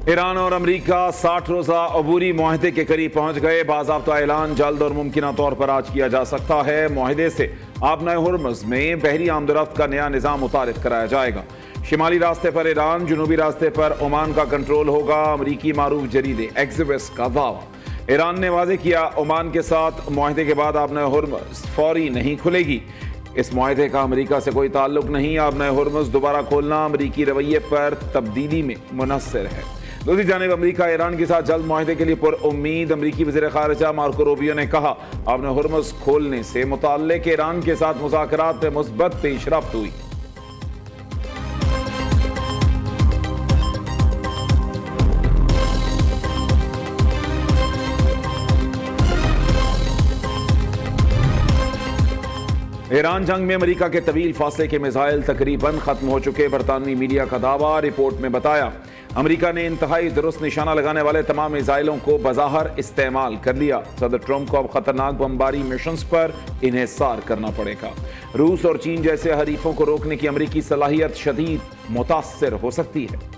ایران اور امریکہ 60 روزہ عبوری معاہدے کے قریب پہنچ گئے۔ باضابطہ اعلان جلد اور ممکنہ طور پر آج کیا جا سکتا ہے۔ معاہدے سے آبنائے ہرمز میں بحری آمد و رفت کا نیا نظام متعارف کرایا جائے گا۔ شمالی راستے پر ایران، جنوبی راستے پر عمان کا کنٹرول ہوگا۔ امریکی معروف جریدے ایکسیوس کا دعویٰ۔ ایران نے واضح کیا عمان کے ساتھ معاہدے کے بعد آبنائے ہرمز فوری نہیں کھلے گی۔ اس معاہدے کا امریکہ سے کوئی تعلق نہیں۔ آبنائے ہرمز دوبارہ کھولنا امریکی رویے پر تبدیلی میں منحصر ہے۔ دوسری جانب امریکہ ایران کے ساتھ جلد معاہدے کے لیے پر امید۔ امریکی وزیر خارجہ مارکو روبیو نے کہا آبنائے ہرمز کھولنے سے متعلق ایران کے ساتھ مذاکرات میں مثبت پیش رفت ہوئی۔ ایران جنگ میں امریکہ کے طویل فاصلے کے میزائل تقریباً ختم ہو چکے۔ برطانوی میڈیا کا دعویٰ۔ رپورٹ میں بتایا امریکہ نے انتہائی درست نشانہ لگانے والے تمام میزائلوں کو بظاہر استعمال کر لیا۔ صدر ٹرمپ کو اب خطرناک بمباری مشنز پر انحصار کرنا پڑے گا۔ روس اور چین جیسے حریفوں کو روکنے کی امریکی صلاحیت شدید متاثر ہو سکتی ہے۔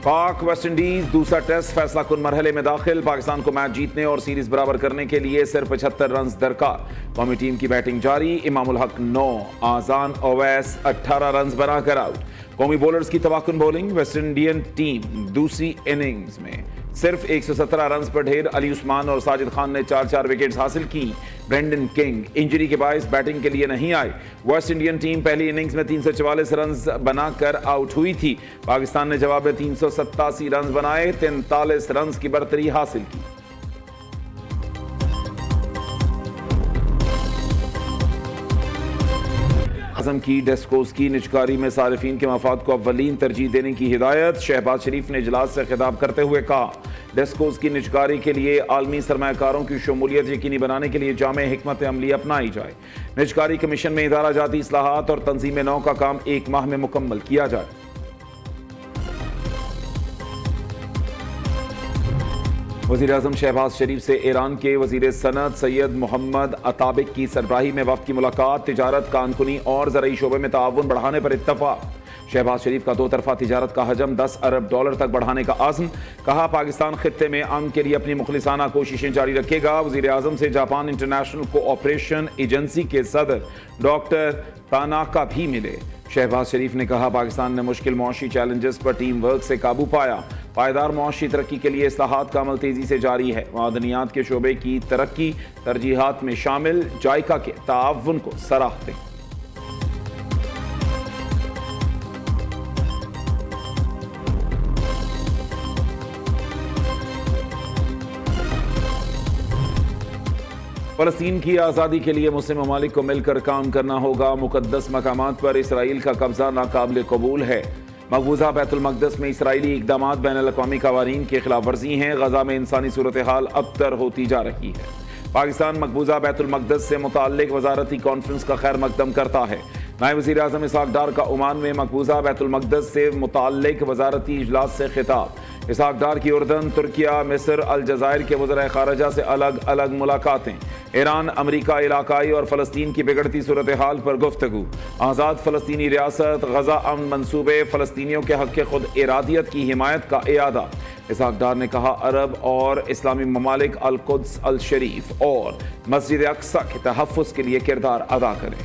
پاک ویسٹ انڈیز دوسرا ٹیسٹ فیصلہ کن مرحلے میں داخل۔ پاکستان کو میچ جیتنے اور سیریز برابر کرنے کے لیے صرف 75 رنز درکار۔ قومی ٹیم کی بیٹنگ جاری۔ امام الحق 9، آذان اویس 18 رنز بنا کر آؤٹ۔ قومی بولرز کی تباکن بولنگ۔ ویسٹ انڈین ٹیم دوسری اننگز میں صرف 117 رنز پر ڈھیر۔ علی عثمان اور ساجد خان نے 4 وکٹس حاصل کی۔ برینڈن کنگ انجری کے باعث بیٹنگ کے لیے نہیں آئے۔ ویسٹ انڈین ٹیم پہلی اننگز میں 344 رنز بنا کر آؤٹ ہوئی تھی۔ پاکستان نے جواب میں 387 رنز بنائے، 43 رنز کی برتری حاصل کی۔ اعظم کی ڈیسکوز کی نجکاری میں صارفین کے مفاد کو اولین ترجیح دینے کی ہدایت۔ شہباز شریف نے اجلاس سے خطاب کرتے ہوئے کہا ڈیسکوز کی نجکاری کے لیے عالمی سرمایہ کاروں کی شمولیت یقینی بنانے کے لیے جامع حکمت عملی اپنائی جائے۔ نجکاری کمیشن میں ادارہ جاتی اصلاحات اور تنظیم نو کا کام 1 ماہ میں مکمل کیا جائے۔ وزیر اعظم شہباز شریف سے ایران کے وزیر صنعت سید محمد عطابق کی سربراہی میں وفد کی ملاقات۔ تجارت، کان کنی اور زرعی شعبے میں تعاون بڑھانے پر اتفاق۔ شہباز شریف کا 2 طرفہ تجارت کا حجم $10 ارب تک بڑھانے کا عزم۔ کہا پاکستان خطے میں امن کے لیے اپنی مخلصانہ کوششیں جاری رکھے گا۔ وزیر اعظم سے جاپان انٹرنیشنل کوآپریشن ایجنسی کے صدر ڈاکٹر تاناکا بھی ملے۔ شہباز شریف نے کہا پاکستان نے مشکل معاشی چیلنجز پر ٹیم ورک سے قابو پایا۔ پائیدار معاشی ترقی کے لیے اصلاحات کا عمل تیزی سے جاری ہے۔ معدنیات کے شعبے کی ترقی ترجیحات میں شامل۔ جائکا کے تعاون کو سراہتے ہیں۔ فلسطین کی آزادی کے لیے مسلم ممالک کو مل کر کام کرنا ہوگا۔ مقدس مقامات پر اسرائیل کا قبضہ ناقابل قبول ہے۔ مقبوضہ بیت المقدس میں اسرائیلی اقدامات بین الاقوامی قوانین کی خلاف ورزی ہیں۔ غزہ میں انسانی صورتحال ابتر ہوتی جا رہی ہے۔ پاکستان مقبوضہ بیت المقدس سے متعلق وزارتی کانفرنس کا خیر مقدم کرتا ہے۔ نائب وزیر اعظم اسحاق ڈار کا عمان میں مقبوضہ بیت المقدس سے متعلق وزارتی اجلاس سے خطاب۔ اسحاق ڈار کی اردن، ترکیہ، مصر، الجزائر کے وزراء خارجہ سے الگ الگ ملاقاتیں۔ ایران، امریکہ، علاقائی اور فلسطین کی بگڑتی صورتحال پر گفتگو۔ آزاد فلسطینی ریاست، غزہ امن منصوبے، فلسطینیوں کے حق خود ارادیت کی حمایت کا اعادہ۔ اسحاق ڈار نے کہا عرب اور اسلامی ممالک القدس الشریف اور مسجد اقصی کے تحفظ کے لیے کردار ادا کریں۔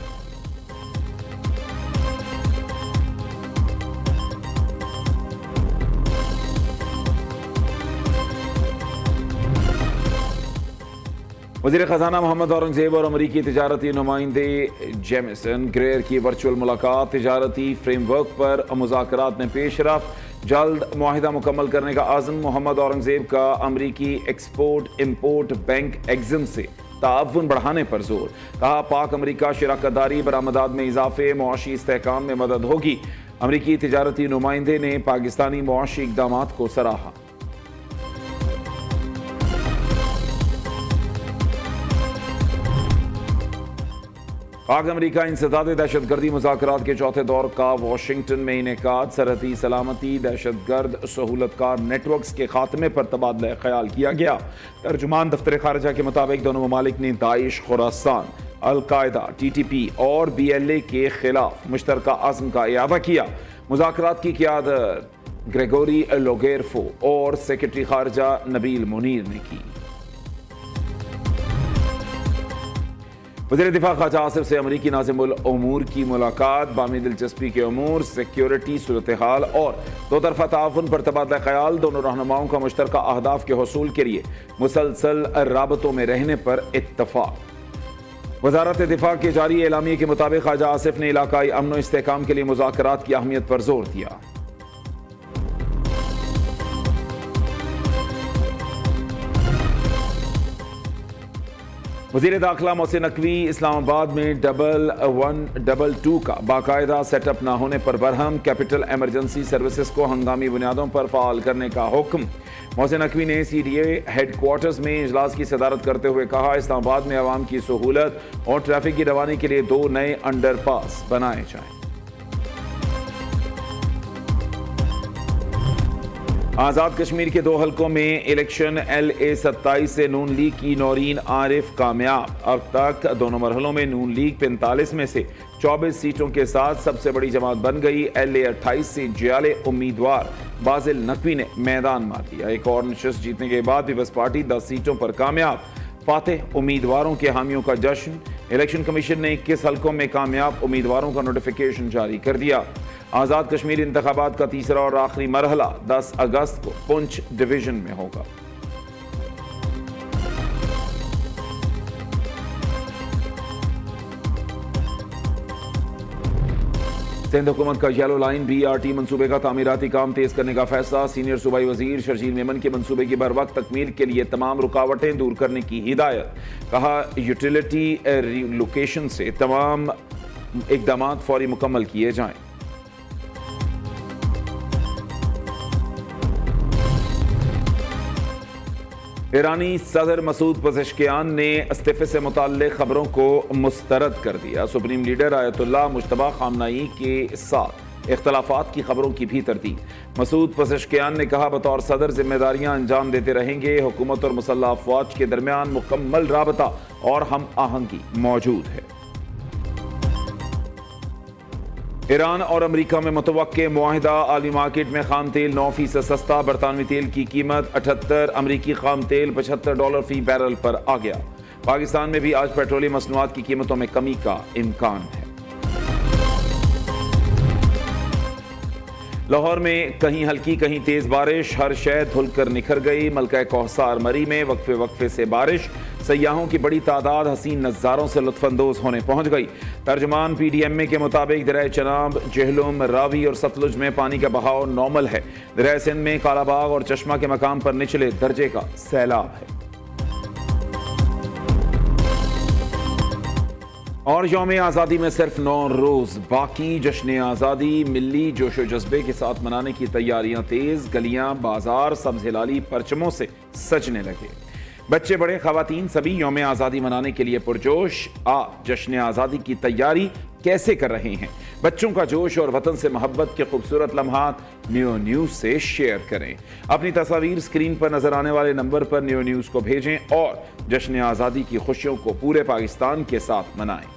وزیر خزانہ محمد اورنگزیب اور امریکی تجارتی نمائندے جیمیسن گریر کی ورچوئل ملاقات۔ تجارتی فریم ورک پر مذاکرات میں پیش رفت۔ جلد معاہدہ مکمل کرنے کا عزم۔ محمد اورنگزیب کا امریکی ایکسپورٹ امپورٹ بینک ایگزم سے تعاون بڑھانے پر زور۔ کہا پاک امریکہ شراکت داری برآمدات میں اضافے، معاشی استحکام میں مدد ہوگی۔ امریکی تجارتی نمائندے نے پاکستانی معاشی اقدامات کو سراہا۔ پاک امریکہ انسداد دہشت گردی مذاکرات کے چوتھے دور کا واشنگٹن میں انعقاد۔ سرحدی سلامتی، دہشت گرد سہولت کار نیٹ ورکس کے خاتمے پر تبادلہ خیال کیا گیا۔ ترجمان دفتر خارجہ کے مطابق دونوں ممالک نے داعش، خراسان، القاعدہ TTP اور BLA کے خلاف مشترکہ عزم کا اعادہ کیا۔ مذاکرات کی قیادت گریگوری لوگیرفو اور سیکرٹری خارجہ نبیل منیر نے کی۔ وزیر دفاع خواجہ آصف سے امریکی ناظم الامور کی ملاقات، باہمی دلچسپی کے امور، سیکیورٹی صورتحال اور دو طرفہ تعاون پر تبادلہ خیال۔ دونوں رہنماؤں کا مشترکہ اہداف کے حصول کے لیے مسلسل رابطوں میں رہنے پر اتفاق۔ وزارت دفاع کے جاری اعلامیے کے مطابق خواجہ آصف نے علاقائی امن و استحکام کے لیے مذاکرات کی اہمیت پر زور دیا۔ وزیر داخلہ محسن نقوی اسلام آباد میں 1122 کا باقاعدہ سیٹ اپ نہ ہونے پر برہم، کیپٹل ایمرجنسی سروسز کو ہنگامی بنیادوں پر فعال کرنے کا حکم۔ محسن نقوی نے CDA ہیڈ کوارٹرز میں اجلاس کی صدارت کرتے ہوئے کہا، اسلام آباد میں عوام کی سہولت اور ٹریفک کی روانی کے لیے 2 نئے انڈر پاس بنائے جائیں۔ آزاد کشمیر کے 2 حلقوں میں الیکشن LA 27 سے نون لیگ کی نورین عارف کامیاب۔ اب تک دونوں مرحلوں میں نون لیگ 45 میں سے 24 سیٹوں کے ساتھ سب سے بڑی جماعت بن گئی۔ LA 28 سے جیالے امیدوار بازل نقوی نے میدان مار دیا۔ ایک اور نشست جیتنے کے بعد پیپلز پارٹی 10 سیٹوں پر کامیاب۔ فاتح امیدواروں کے حامیوں کا جشن۔ الیکشن کمیشن نے 21 حلقوں میں کامیاب امیدواروں کا نوٹیفیکیشن جاری کر دیا۔ آزاد کشمیر انتخابات کا تیسرا اور آخری مرحلہ 10 اگست کو پونچھ ڈویژن میں ہوگا۔ سندھ حکومت کا یلو لائن BRT منصوبے کا تعمیراتی کام تیز کرنے کا فیصلہ۔ سینئر صوبائی وزیر شرجیل میمن کے منصوبے کی بروقت تکمیل کے لیے تمام رکاوٹیں دور کرنے کی ہدایت۔ کہا، یوٹیلیٹی ریلوکیشن سے تمام اقدامات فوری مکمل کیے جائیں۔ ایرانی صدر مسعود پزشکیان نے استعفے سے متعلق خبروں کو مسترد کر دیا۔ سپریم لیڈر آیت اللہ مجتبی خامنئی کے ساتھ اختلافات کی خبروں کی بھی تردید۔ مسعود پزشکیان نے کہا، بطور صدر ذمہ داریاں انجام دیتے رہیں گے۔ حکومت اور مسلح افواج کے درمیان مکمل رابطہ اور ہم آہنگی موجود ہے۔ ایران اور امریکہ میں متوقع معاہدہ۔ عالمی مارکیٹ میں خام تیل 9% سستا۔ برطانوی تیل کی قیمت 78، امریکی خام تیل $75 فی بیرل پر آ گیا۔ پاکستان میں بھی آج پیٹرولیم مصنوعات کی قیمتوں میں کمی کا امکان ہے۔ لاہور میں کہیں ہلکی کہیں تیز بارش، ہر شے دھل کر نکھر گئی۔ ملکہ کوثر مری میں وقفے سے بارش، سیاحوں کی بڑی تعداد حسین نظاروں سے لطف اندوز ہونے پہنچ گئی۔ ترجمان PDMA کے مطابق دریائے چناب، جہلم، راوی اور ستلج میں پانی کا بہاؤ نارمل ہے۔ دریائے سندھ میں کالا باغ اور چشمہ کے مقام پر نچلے درجے کا سیلاب ہے۔ اور یوم آزادی میں صرف 9 روز باقی۔ جشن آزادی ملی جوش و جذبے کے ساتھ منانے کی تیاریاں تیز۔ گلیاں، بازار سبز ہلالی پرچموں سے سجنے لگے۔ بچے بڑے خواتین سبھی یوم آزادی منانے کے لیے پرجوش۔ آپ جشن آزادی کی تیاری کیسے کر رہے ہیں؟ بچوں کا جوش اور وطن سے محبت کے خوبصورت لمحات نیو نیوز سے شیئر کریں۔ اپنی تصاویر اسکرین پر نظر آنے والے نمبر پر نیو نیوز کو بھیجیں اور جشن آزادی کی خوشیوں کو پورے پاکستان کے ساتھ منائیں۔